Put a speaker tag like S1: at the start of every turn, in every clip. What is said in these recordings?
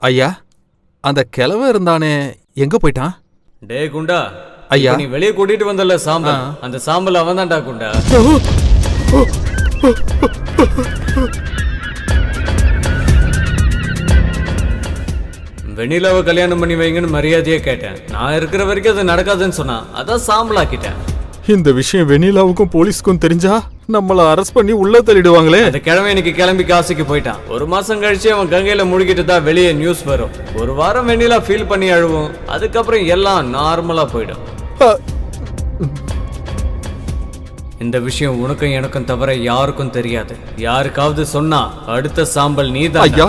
S1: ஐயா, அந்த கிழவ இருந்தானே எங்க போயிட்டான்?
S2: டே குண்டா,
S1: ஐயா
S2: நீ வெளியே கூட்டிட்டு வந்தல சாம்பல், அந்த சாம்பல் அவன் தான்டா குண்டா. வெண்ணிலாவை கல்யாணம் பண்ணி வைங்கன்னு மரியாதையே கேட்டேன். நான் இருக்கிற வரைக்கும் அது நடக்காதுன்னு சொன்னான். அதான் சாம்பலாக்கிட்டேன்.
S1: இந்த விஷயம் வெண்ணிலாவுக்கும் போலீஸ்க்கும் தெரிஞ்சா நம்மள அரெஸ்ட் பண்ணி உள்ள தள்ளிடுவாங்களே.
S2: அந்த கிழமை இன்னைக்கு கிளம்பி காசுக்கு போயிட்டான். ஒரு மாசம் கழிச்சு அவன் கங்கையில முழுகிட்டு தான் வெளியே நியூஸ் வரும். ஒரு வாரம் வெண்ணிலா ஃபீல் பண்ணி அழுவும். அதுக்கப்புறம் எல்லாம் நார்மலா போயிடும். இந்த விஷயம் உனக்கும் எனக்கும் தவிர யாருக்கும் தெரியாது. யாருக்காவது சொன்னா அடுத்த சாம்பல் நீதான்.
S1: ஐயா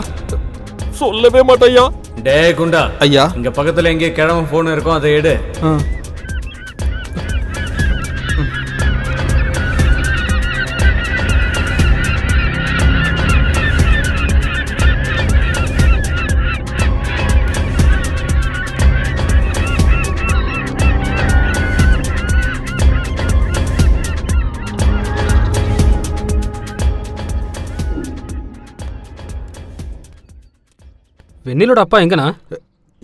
S1: சொல்லவே மாட்டேயா.
S2: டே குண்டா,
S1: ஐயா
S2: இங்க பக்கத்துல எங்கே கிழமை போன் இருக்கும், அதை எடு.
S3: வெண்ணிலோட அப்பா எங்கண்ணா?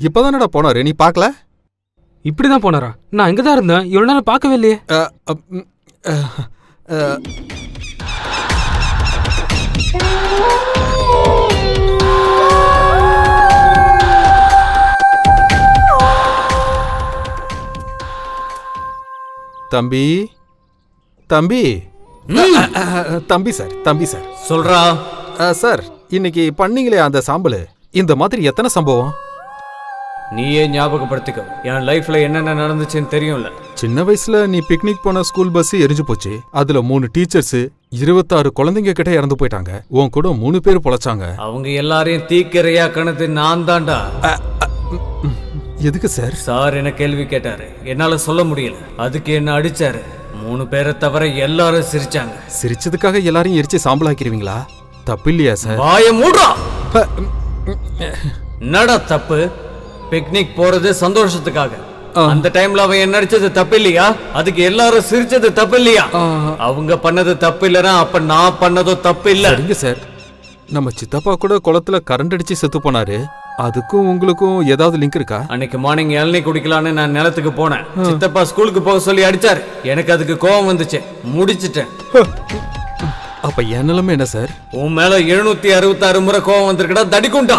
S1: இப்பதானடா போனாரு, நீ பாக்கல?
S3: இப்படிதான் போனாரா? நான் எங்கதான் இருந்தேன், இவ்வளவு நேரம் பார்க்கவே இல்லையே.
S1: தம்பி தம்பி தம்பி சார், தம்பி சார்
S2: சொல்றா.
S1: சார், இன்னைக்கு பண்ணீங்களே அந்த சாம்பல், இந்த மாதிரி எத்தனை சம்பவம்?
S2: நீயே ஞாபகப்படுத்திக்க. என் லைஃப்ல என்னென்ன நடந்துச்சுன்னு தெரியும்ல.
S1: சின்ன வயசுல நீ பிக்னிக் போன ஸ்கூல் பஸ் எரிஞ்சு போச்சு. அதுல 3 டீச்சர்ஸ் 26 குழந்தைங்க கிட்ட இறந்து போயிட்டாங்க. உன் கூட 3 பேர் பொழைச்சாங்க.
S2: அவங்க எல்லாரையும் தீக்கிரையா கணது நான் தான்டா.
S1: எதுக்கு சார்?
S2: சார் என்ன கேள்வி கேட்டாரு, என்னால சொல்ல முடியல. அதுக்கு என்ன அடிச்சாரு. 3 பேரை தவிர எல்லாரும் சிரிச்சாங்க.
S1: சிரிச்சதுக்காக எல்லாரையும் எரிச்சு சாம்பலாக்கிடுவீங்களா? தப்பு இல்லையா சார்?
S2: வாய மூடுறா. என்னடா தப்பு? பிக்னிக் போறது சந்தோஷத்துக்காக. அந்த டைம்ல அவன் என்ன அடிச்சது தப்பு இல்லையா? அதுக்கு எல்லாரும் சிரிச்சது தப்பு இல்லையா? அவங்க பண்ணது தப்பு இல்லனா அப்ப நான் பண்ணதும் தப்பு இல்ல.
S1: சரிங்க சார், நம்ம சித்தப்பா கூட குளத்துல கரண்ட் அடிச்சு செத்து போனாரு. அதுக்கும் உங்களுக்கும் ஏதாவது லிங்க் இருக்கா?
S2: அன்னைக்கு மார்னிங் இளநீ குடிக்கலான்னு நான் நிலத்துக்கு போனேன். சித்தப்பா ஸ்கூலுக்கு போக சொல்லி அடிச்சாரு. எனக்கு அதுக்கு கோவம் வந்துச்சு, முடிச்சிட்டேன்.
S1: அப்ப என் நிலைமை என்ன சார்?
S2: உன் மேல 766 முறை கோவம் வந்திருக்கடா தடிக்குண்டா.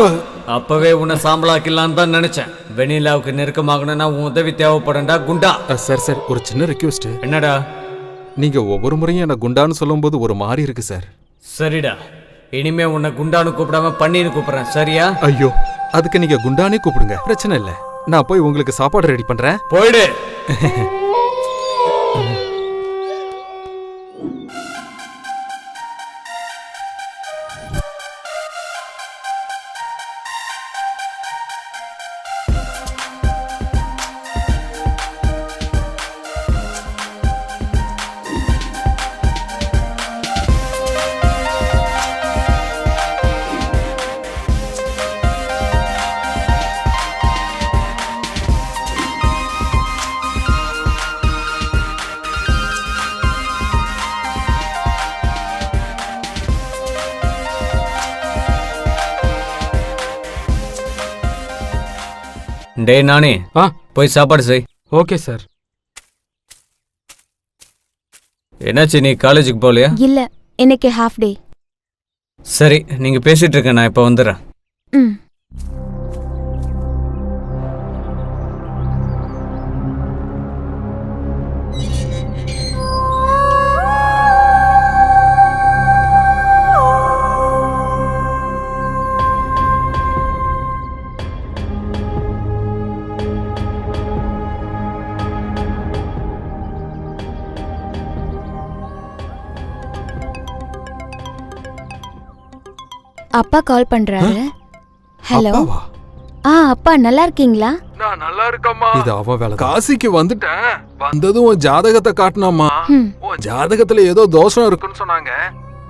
S2: அப்பவே உன்னை சாம்பலாக்கலான்னு தான் நினைச்சேன். வெண்ணிலாவுக்கு நெருக்கமாகணும்னா உன் உதவி தேவைப்படண்டா குண்டா.
S1: சார் சார், ஒரு சின்ன ரெக்வெஸ்ட்.
S2: என்னடா?
S1: நீங்க ஒவ்வொரு முறையும் என்ன குண்டான்னு சொல்லும் போது ஒரு மாதிரி இருக்கு சார்.
S2: சரிடா, இனிமே உன்னை குண்டான்னு கூப்பிடாம பண்ணின்னு கூப்பிடுறேன், சரியா?
S1: ஐயோ, அதுக்கு நீங்க குண்டானே கூப்பிடுங்க, பிரச்சனை இல்ல. நான் போய் உங்களுக்கு சாப்பாடு ரெடி பண்றேன்.
S2: போயிடு. டே நானே, போய் சாப்பாடு செய்.
S3: Okay sir.
S2: என்னாச்சு, நீ காலேஜுக்கு போகலையா?
S4: இல்ல, இன்னைக்கு ஹாஃப் டே.
S2: சரி, நீங்க பேசிட்டு இருக்க, நான் இப்ப வந்துடுறேன்.
S4: அப்பா கால் பண்றாரு. ஹலோ. அப்பா நல்லா இருக்கீங்களா?
S1: நான் நல்லா இருக்கேம்மா. இது அவ வேலை. காசிக்கு வந்துட்டேன். வந்ததும் உன் ஜாதகத்தை காட்டினாமா. உன் ஜாதகத்துல ஏதோ தோஷம் இருக்குன்னு சொன்னாங்க.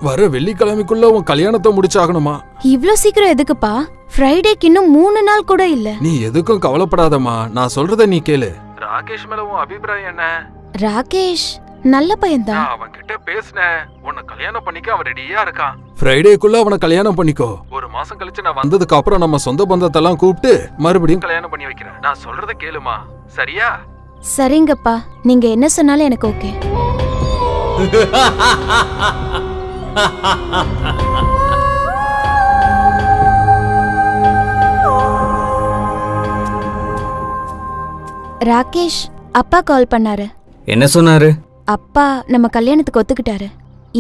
S1: வர வெள்ளிக்கிழமைக்குள்ள உன் கல்யாணத்தை முடிச்சாகணுமா.
S4: இவ்ளோ சீக்கிரம் எதுக்குப்பா? ஃப்ரைடேக்கு இன்னும் 3 நாள் கூட இல்ல.
S1: நீ எதுக்கும் கவலைப்படாதம்மா, நான் சொல்றத நீ கேளு. ராகேஷ் மேல உன் அபிப்பிராயம் என்ன?
S4: ராகேஷ் நல்ல பையன்தான்.
S1: நான் அவன் கிட்ட பேசினேன், உன்னை கல்யாணம் பண்ணிக்க அவன் ரெடியா இருக்கான். ஃப்ரைடேக்குள்ள அவனை கல்யாணம் பண்ணிக்கோ. ஒரு மாசம் கழிச்சு நான் வந்ததுக்கு அப்புறம் நம்ம சொந்த பந்தத்தெல்லாம் கூப்பிட்டு மறுபடியும் கல்யாணம் பண்ணி வைக்கிறேன். நான் சொல்றத கேளுமா, சரியா?
S4: சரிங்கப்பா, நீங்க என்ன சொன்னாலும் எனக்கு ஓகே. ராகேஷ், அப்பா கால் பண்ணாரு.
S2: என்ன சொன்னாரு?
S4: அப்பா நம்ம கல்யாணத்துக்கு ஒத்துக்கிட்டாரு.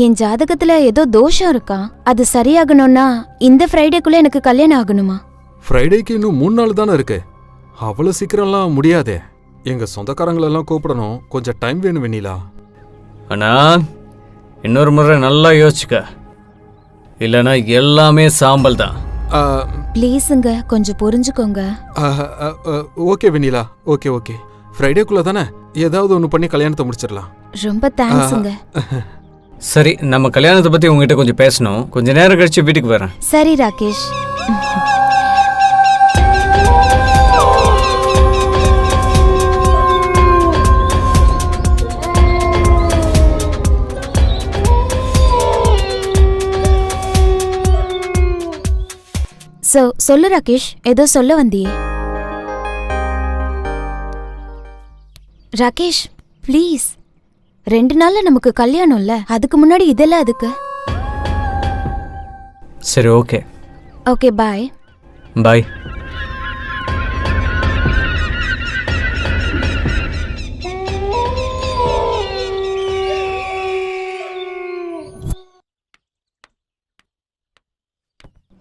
S4: என் ஜாதகத்துல ஏதோ தோஷம் இருக்கா, அது சரியாகணும்னா இந்த ஃப்ரைடேக்குள்ள எனக்கு கல்யாணம் ஆகணுமா?
S1: ஃப்ரைடேக்கு இன்னும் 3 நாள் தானே இருக்கு. அவ்வளவு சீக்கிரம்லாம் முடியாதே. எங்க சொந்தக்காரங்களெல்லாம் கூப்பிடணும், கொஞ்சம் டைம் வேணும் வெண்ணிலா.
S2: அண்ணா, இன்னொரு முறை நல்லா யோசிச்சுக்க, இல்லைன்னா எல்லாமே சாம்பல் தான்.
S4: ப்ளீஸுங்க, கொஞ்சம் புரிஞ்சுக்கோங்க.
S1: ஓகே வெண்ணிலா, ஓகே ஓகே. ஃப்ரைடேக்குள்ள தானே ஏதாவது ஒன்று பண்ணி கல்யாணத்தை முடிச்சிடலாம்.
S4: ரொம்ப தேங்க்ஸுங்க.
S2: சரி, நம்ம கல்யாணத்தை பத்தி உங்ககிட்ட கொஞ்சம் பேசணும். கொஞ்ச நேரம் கழிச்சு வீட்டுக்கு வரேன்.
S4: சரி ராகேஷ். சொல்லு ராகேஷ், ஏதோ சொல்ல வந்தியே. ராகேஷ் ப்ளீஸ், 2 நாள்ல நமக்கு கல்யாணம்ல, அதுக்கு முன்னாடி இதெல்லாம் அதுக்கு.
S2: சரி, ஓகே
S4: ஓகே, பாய்
S2: பாய்.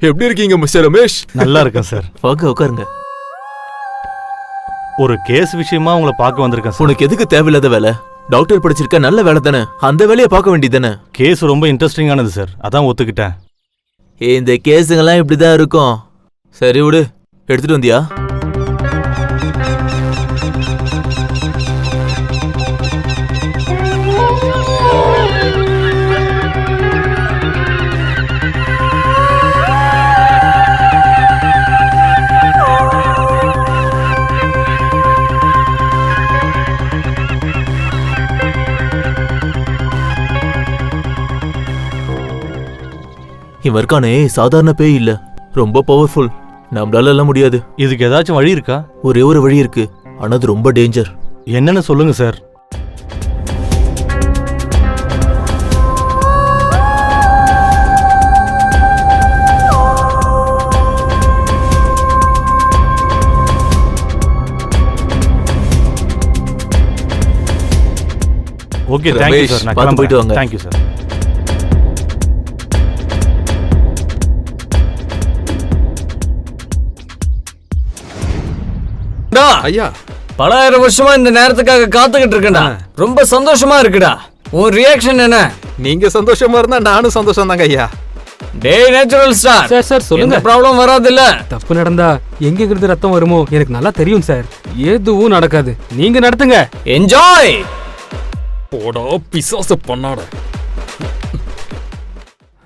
S1: எப்படி இருக்கீங்க மிஸ்டர் ரமேஷ்?
S5: நல்லா இருக்கேன் சார்.
S6: வாங்க உட்காருங்க.
S5: ஒரு கேஸ் விஷயமா உங்களை பார்க்க வந்திருக்கேன் சார்.
S6: உனக்கு எதுக்கு தேவையில்லாத வேலை? டாக்டர் படிச்சிருக்க, நல்ல வேலை தானே, அந்த வேலையை பார்க்க வேண்டியதானே.
S5: கேஸ் ரொம்ப இன்ட்ரெஸ்டிங்கானது சார், அதான் ஒத்துக்கிட்டேன்.
S6: இந்த கேஸுங்கெல்லாம் இப்படிதான் இருக்கும். சரி விடு, எடுத்துட்டு வந்தியா? இவன் இருக்கானே சாதாரண பேய் இல்ல, ரொம்ப பவர்ஃபுல். நம்மளால எல்லாம் முடியாது.
S5: இதுக்கு ஏதாச்சும் வழி இருக்கா?
S6: ஒரே ஒரு வழி இருக்கு, ஆனா அது ரொம்ப டேஞ்சர்.
S5: என்னன்னு சொல்லுங்க சார். Okay, thank you sir. நான்
S6: பார்த்து போயிட்டு வாங்க.
S5: Thank you sir.
S1: ஐயா,
S2: பல ஆயிரம் வருஷமா இந்த நேரத்துக்காக காத்துக்கிட்டு இருக்கேன்டா. ரொம்ப சந்தோஷமா இருக்குடா. உன் ரியாக்ஷன் என்ன?
S1: நீங்க சந்தோஷமா இருந்தா நானும் சந்தோஷம் தாங்க ஐயா.
S2: டேய் நேச்சுரல் ஸ்டார்.
S3: சார் சார் சொல்லுங்க.
S2: ப்ராப்ளம் வராது இல்ல?
S3: தப்பு நடந்தா எங்க இருந்து ரத்தம் வருமோ எனக்கு நல்லா தெரியும் சார். எதுவும் நடக்காது, நீங்க நடத்துங்க.
S2: என்ஜாய்.
S1: போடா பிசாசு பண்ணாட.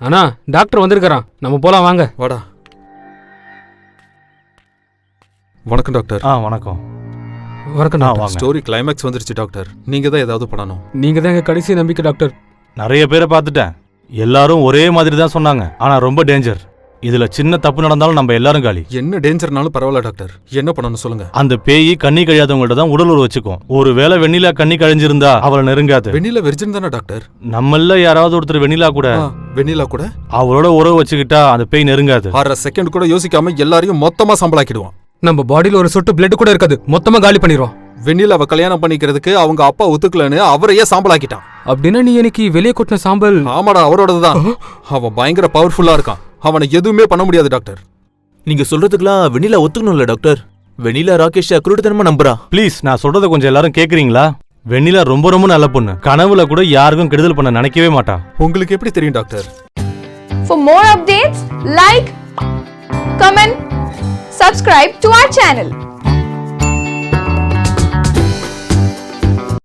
S3: அண்ணா, டாக்டர் வந்திருக்காராம், நம்ம போலாம் வாங்க.
S1: வாடா. வணக்கம் டாக்டர்.
S5: வணக்கம்.
S3: வணக்கம் டாக்டர்.
S5: வாங்க.
S1: ஸ்டோரி கிளைமேக்ஸ் வந்துருச்சு டாக்டர். நீங்க தான் ஏதாவது பண்ணணும்.
S3: நீங்க தான் எங்க கடைசி நம்பிக்கை டாக்டர்.
S5: நிறைய பேரை பார்த்துட்டேன், எல்லாரும் ஒரே மாதிரி தான் சொன்னாங்க. ஆனா ரொம்ப டேஞ்சர். இதுல சின்ன தப்பு நடந்தாலும் நம்ம எல்லாரும் காலி.
S1: என்ன டேஞ்சர்னாலும் பரவாயில்ல டாக்டர், என்ன பண்ணணும் சொல்லுங்க.
S5: அந்த பேய் கண்ணி கழியாதவங்கள்ட்ட தான் உடல் உறவு வச்சுக்கும். ஒருவேளை வெண்ணிலா கண்ணி கழிஞ்சிருந்தா அவளை நெருங்காது.
S1: வெண்ணிலா வெர்ஜின் தானே டாக்டர்?
S5: நம்மள யாராவது ஒருத்தர் வெண்ணிலா கூட
S1: வெண்ணிலா கூட
S5: அவளோட உறவு வச்சுக்கிட்டா அந்த பேய் நெருங்காது.
S1: 1/2 செகண்ட் கூட யோசிக்காம எல்லாரையும் மொத்தமா சம்பளாக்கிடுவான்.
S3: நம்ம பாடியில ஒரு சொட்டு பிளட் கூட இருக்காது, மொத்தமா காலி பண்ணிடுவோம்.
S1: வெண்ணிலாவை கல்யாணம் பண்ணிக்கிறதுக்கு அவங்க அப்பா ஒத்துக்கலன்னு அவரையே சாம்பலாக்கிட்டான்.
S3: அப்படின்னா நீ எனக்கு வெளியே கொட்டின சாம்பல்?
S1: ஆமாடா, அவரோடதுதான். அவன் பயங்கர பவர்ஃபுல்லா இருக்கான், அவனை எதுவுமே பண்ண முடியாது டாக்டர்.
S6: நீங்க சொல்றதுக்கெல்லாம் வெண்ணிலா ஒத்துக்கணும்ல டாக்டர்? வெண்ணிலா ராகேஷ் குருட்டுத்தனமா நம்புறா.
S5: ப்ளீஸ், நான் சொல்றத கொஞ்சம் எல்லாரும் கேக்குறீங்களா? வெண்ணிலா ரொம்ப ரொம்ப நல்ல பொண்ணு. கனவுல கூட யாருக்கும் கெடுதல் பண்ண நினைக்கவே மாட்டா.
S1: உங்களுக்கு எப்படி தெரியும் doctor?
S7: For more updates, like, comment, subscribe to our channel.